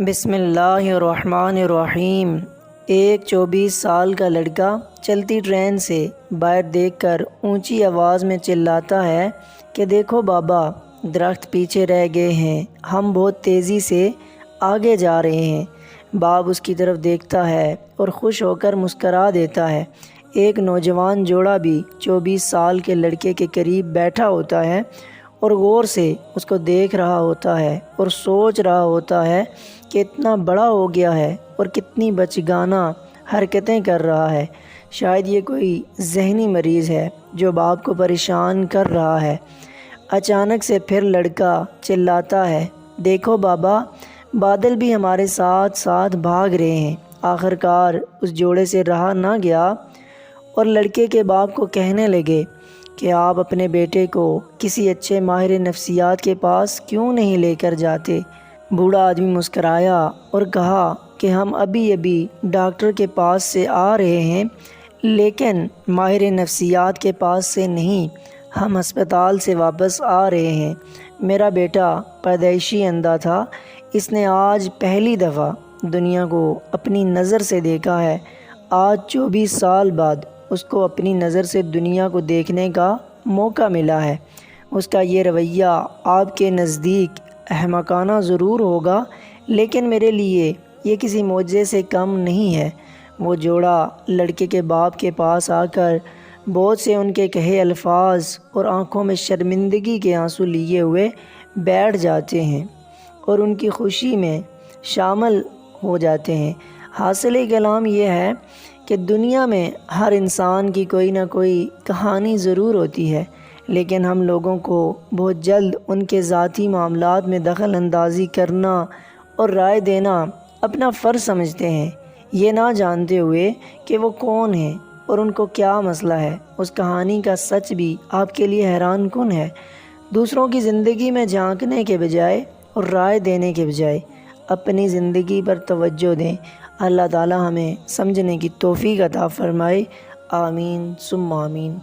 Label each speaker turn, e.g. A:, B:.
A: بسم اللہ الرحمن الرحیم۔ ایک 24 سال کا لڑکا چلتی ٹرین سے باہر دیکھ کر اونچی آواز میں چلاتا ہے کہ دیکھو بابا، درخت پیچھے رہ گئے ہیں، ہم بہت تیزی سے آگے جا رہے ہیں۔ باپ اس کی طرف دیکھتا ہے اور خوش ہو کر مسکرا دیتا ہے۔ ایک نوجوان جوڑا بھی 24 سال کے لڑکے کے قریب بیٹھا ہوتا ہے اور غور سے اس کو دیکھ رہا ہوتا ہے اور سوچ رہا ہوتا ہے کہ اتنا بڑا ہو گیا ہے اور کتنی بچگانہ حرکتیں کر رہا ہے۔ شاید یہ کوئی ذہنی مریض ہے جو باپ کو پریشان کر رہا ہے۔ اچانک سے پھر لڑکا چلاتا ہے، دیکھو بابا، بادل بھی ہمارے ساتھ ساتھ بھاگ رہے ہیں۔ آخرکار اس جوڑے سے رہا نہ گیا اور لڑکے کے باپ کو کہنے لگے کہ آپ اپنے بیٹے کو کسی اچھے ماہر نفسیات کے پاس کیوں نہیں لے کر جاتے؟ بوڑھا آدمی مسکرایا اور کہا کہ ہم ابھی ڈاکٹر کے پاس سے آ رہے ہیں، لیکن ماہر نفسیات کے پاس سے نہیں، ہم ہسپتال سے واپس آ رہے ہیں۔ میرا بیٹا پیدائشی اندھا تھا، اس نے آج پہلی دفعہ دنیا کو اپنی نظر سے دیکھا ہے۔ آج 24 سال بعد اس کو اپنی نظر سے دنیا کو دیکھنے کا موقع ملا ہے۔ اس کا یہ رویہ آپ کے نزدیک احمقانہ ضرور ہوگا، لیکن میرے لیے یہ کسی معجزے سے کم نہیں ہے۔ وہ جوڑا لڑکے کے باپ کے پاس آ کر بہت سے ان کے کہے الفاظ اور آنکھوں میں شرمندگی کے آنسو لیے ہوئے بیٹھ جاتے ہیں اور ان کی خوشی میں شامل ہو جاتے ہیں۔ حاصل کلام یہ ہے کہ دنیا میں ہر انسان کی کوئی نہ کوئی کہانی ضرور ہوتی ہے، لیکن ہم لوگوں کو بہت جلد ان کے ذاتی معاملات میں دخل اندازی کرنا اور رائے دینا اپنا فرض سمجھتے ہیں، یہ نہ جانتے ہوئے کہ وہ کون ہیں اور ان کو کیا مسئلہ ہے۔ اس کہانی کا سچ بھی آپ کے لیے حیران کن ہے۔ دوسروں کی زندگی میں جھانکنے کے بجائے اور رائے دینے کے بجائے اپنی زندگی پر توجہ دیں۔ اللہ تعالی ہمیں سمجھنے کی توفیق عطا فرمائے۔ آمین ثم آمین۔